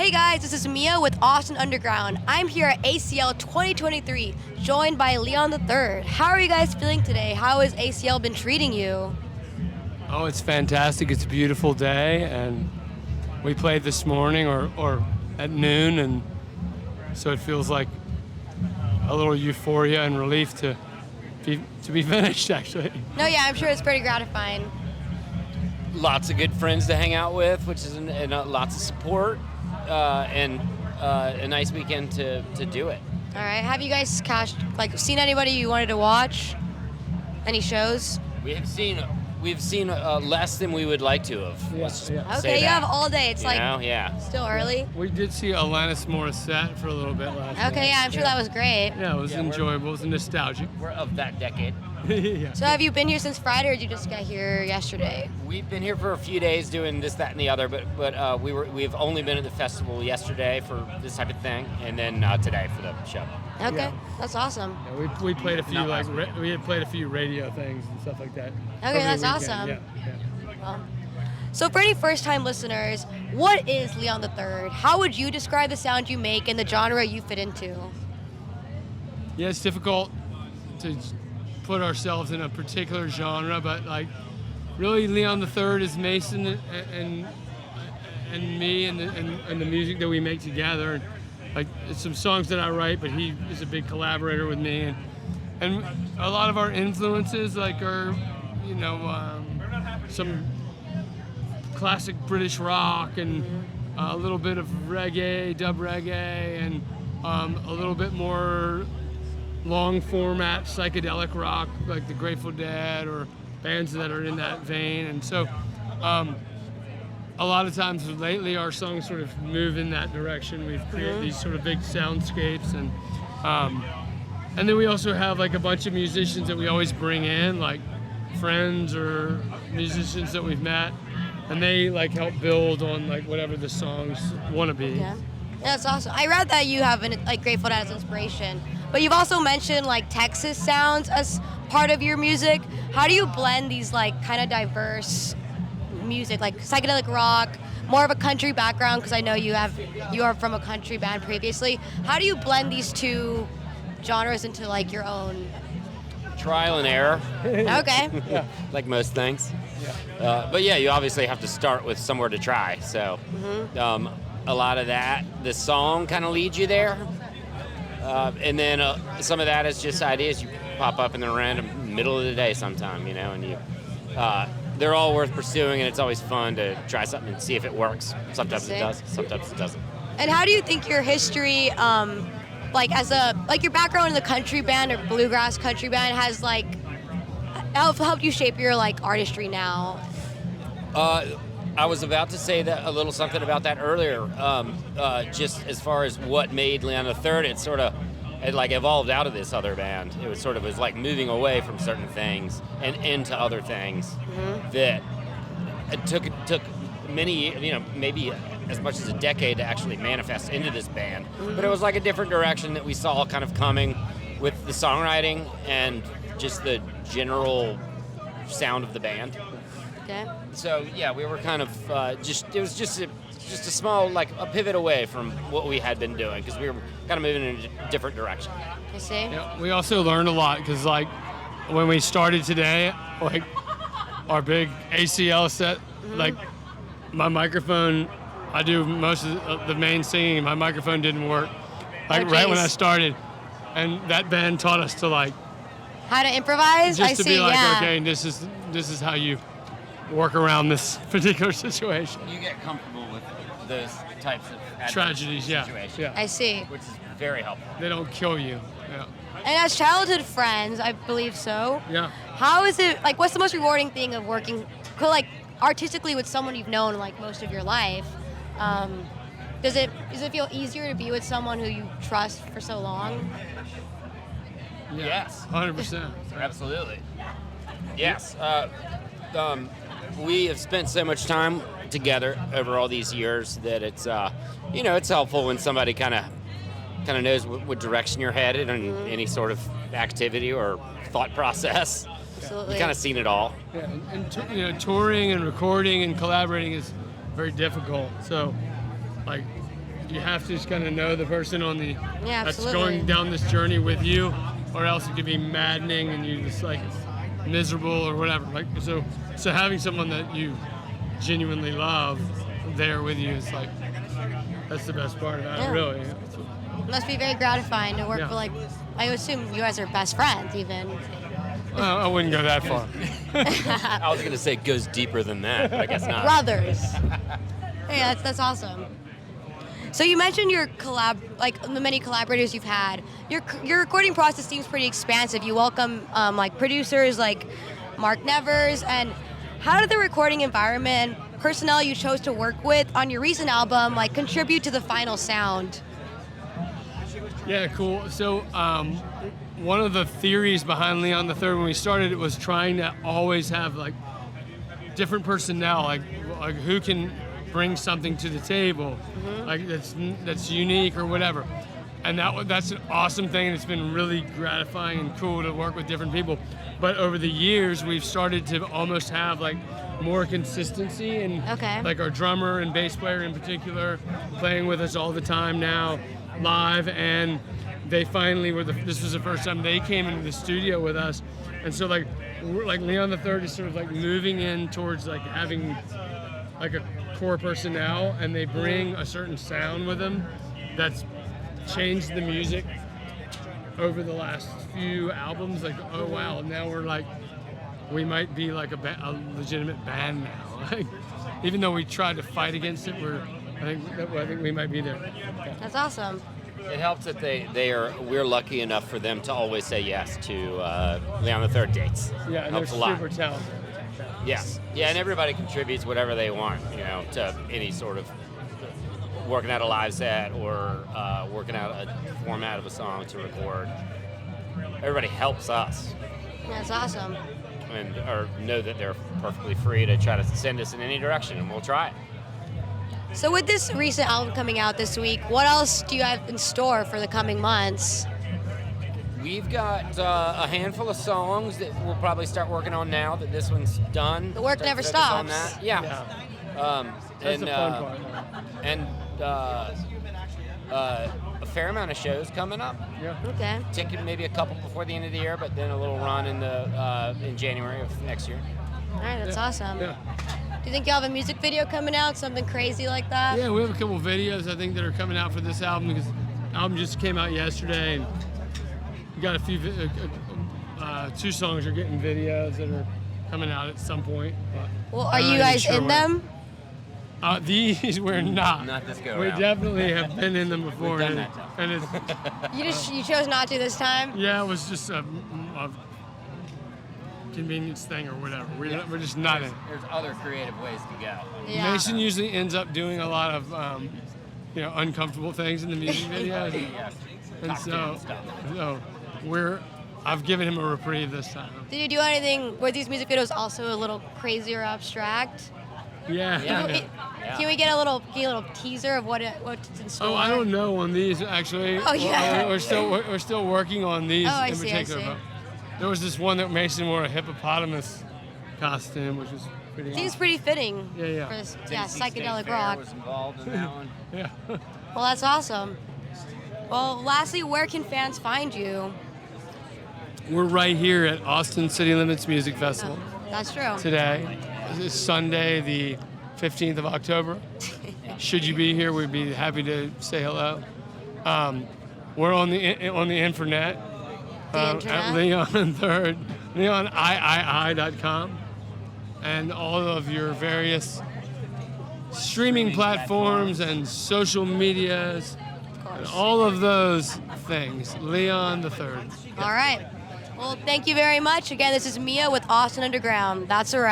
Hey guys, this is Mia with Austin Underground. I'm here at ACL 2023, joined by Leon III. How are you guys feeling today? How has ACL been treating you? Oh, it's fantastic. It's a beautiful day, and we played this morning or at noon, and so it feels like a little euphoria and relief to be finished, actually. No, yeah, I'm sure it's pretty gratifying. Lots of good friends to hang out with, which is lots of support, and a nice weekend to do it. All right, have you guys seen anybody you wanted to watch? Any shows? We've seen less than we would like to have. Yeah, Let's just yeah. say Okay, you that. have all day. It's Yeah. still early. We did see Alanis Morissette for a little bit last night. Okay, yeah, I'm sure that was great. Yeah, it was Yeah, enjoyable. It was nostalgic. We're of that decade. Yeah. So have you been here since Friday, or did you just get here yesterday? We've been here for a few days doing this, that, and the other, but we've only been at the festival yesterday for this type of thing, and then today for the show. Okay, Yeah. that's awesome. Yeah, we played a few Not like last we had played a few radio things and stuff like that. Okay, over the that's weekend. awesome. Yeah. Well, so for any first-time listeners, what is Leon III? How would you describe the sound you make and the genre you fit into? Yeah, it's difficult to put ourselves in a particular genre, but like really Leon III is Mason and me and the music that we make together. And like it's some songs that I write, but he is a big collaborator with me, and a lot of our influences like are some classic British rock and a little bit of reggae, dub reggae, and a little bit more long format psychedelic rock like the Grateful Dead or bands that are in that vein. And so a lot of times lately our songs sort of move in that direction. We've created these sort of big soundscapes, and then we also have like a bunch of musicians that we always bring in, like friends or musicians that we've met, and they like help build on like whatever the songs want to be. Yeah, that's awesome. I read that you have Grateful Dead as inspiration, but you've also mentioned like Texas sounds as part of your music. How do you blend these like kind of diverse music, like psychedelic rock, more of a country background? Because I know you are from a country band previously. How do you blend these two genres into like your own? Trial and error, Okay. Yeah. like most things. Yeah. But yeah, you obviously have to start with somewhere to try. So a lot of that, the song kind of leads you there. And then some of that is just ideas you pop up in the random middle of the day sometime, and they're all worth pursuing, and it's always fun to try something and see if it works. Sometimes it does, sometimes it doesn't. And how do you think your history, your background in the country band or bluegrass country band has helped you shape your artistry now? I was about to say that a little something about that earlier. Just as far as what made Leon III, it evolved out of this other band. It was like moving away from certain things and into other things that it took many, maybe as much as a decade to actually manifest into this band. But it was like a different direction that we saw kind of coming with the songwriting and just the general sound of the band. Okay. So yeah, we were kind of it was just a small a pivot away from what we had been doing because we were kind of moving in a different direction. I see. Yeah, we also learned a lot because when we started today, our big ACL set, my microphone, I do most of the main singing. My microphone didn't work right when I started, and that band taught us to How to improvise? just I to see. be Yeah. okay, this is how you work around this particular situation. You get comfortable with those types of Tragedies, yeah. situations, Yeah. I see. which is very helpful. They don't kill you. Yeah. And as childhood friends, I believe so. Yeah. How is it what's the most rewarding thing of working artistically with someone you've known most of your life? Does it feel easier to be with someone who you trust for so long? Yeah. Yes. 100%. Absolutely. Yes. We have spent so much time together over all these years that it's it's helpful when somebody kind of knows what direction you're headed in any sort of activity or thought process. Absolutely. You've kind of seen it all. Yeah, and touring and recording and collaborating is very difficult. So, you have to just kind of know the person on the Yeah, that's absolutely. going down this journey with you, or else it could be maddening and you just like miserable or whatever. Like so having someone that you genuinely love there with you is like that's the best part about Yeah. it, really. It must be very gratifying to work Yeah. with, like, I assume you guys are best friends even. I wouldn't go that far. I was gonna say it goes deeper than that, but I guess not. Brothers. Hey, that's awesome. So you mentioned your like the many collaborators you've had. Your recording process seems pretty expansive. You welcome like producers like Mark Nevers, and how did the recording environment and personnel you chose to work with on your recent album like contribute to the final sound? Yeah, cool. So one of the theories behind Leon the Third when we started it was trying to always have like different personnel, like who can bring something to the table, like that's unique or whatever. And that's an awesome thing, and it's been really gratifying and cool to work with different people. But over the years, we've started to almost have like more consistency, and Okay. like our drummer and bass player in particular playing with us all the time now, live, and they finally were. This was the first time they came into the studio with us, and so like Leon the Third is sort of like moving in towards like having like a core personnel, and they bring a certain sound with them that's changed the music over the last few albums. Like, oh wow, now we're like, we might be like a legitimate band now. Like, even though we tried to fight against it, I think we might be there. That's awesome. It helps that we're lucky enough for them to always say yes to Leon the Third dates. Yeah, and they're Helps a lot. super talented. Yeah, yeah, and everybody contributes whatever they want, to any sort of working out a live set or working out a format of a song to record. Everybody helps us, That's awesome. and or know that they're perfectly free to try to send us in any direction, and we'll try it. So with this recent album coming out this week, what else do you have in store for the coming months? We've got a handful of songs that we'll probably start working on now that this one's done. The work To never focus on stops. that. Yeah. That's And the fun part. and a fair amount of shows coming up. Yeah. Okay. Taking maybe a couple before the end of the year, but then a little run in January of next year. All right, that's awesome. Yeah. Do you think you'll have a music video coming out, something crazy like that? Yeah, we have a couple videos I think that are coming out for this album because the album just came out yesterday, and we got a few. Two songs are getting videos that are coming out at some point. Well, I'm are not you even guys sure in when. them? These we're not. Not this go We around. definitely have been in them before, We've done and, that, and it's You chose not to this time? yeah, it was just a convenience thing or whatever. We're just not in. There's other creative ways to go. Yeah. Mason usually ends up doing a lot of uncomfortable things in the music videos, Yes. and Cocktail so stuff. I've given him a reprieve this time. Did you do anything? Were these music videos also a little crazy or abstract? Yeah. Yeah. Can we get a little teaser of what's in store? Oh, I don't know on these actually. Oh, yeah. We're still working on these Oh, I in see, I particular. see. But there was this one that Mason wore a hippopotamus costume, which was pretty. Seems pretty fitting. Yeah, yeah. For this, Tennessee psychedelic State Fair rock. was involved in that one. Yeah. Well, that's awesome. Well, lastly, where can fans find you? We're right here at Austin City Limits Music Festival That's true. today. It's Sunday, the 15th of October. Should you be here, we'd be happy to say hello. We're on the internet. The internet? At leonii.com, and all of your various streaming platforms and social medias, and all of those things. Leon the Third. All right. Well, thank you very much. Again, this is Mia with Austin Underground. That's a wrap.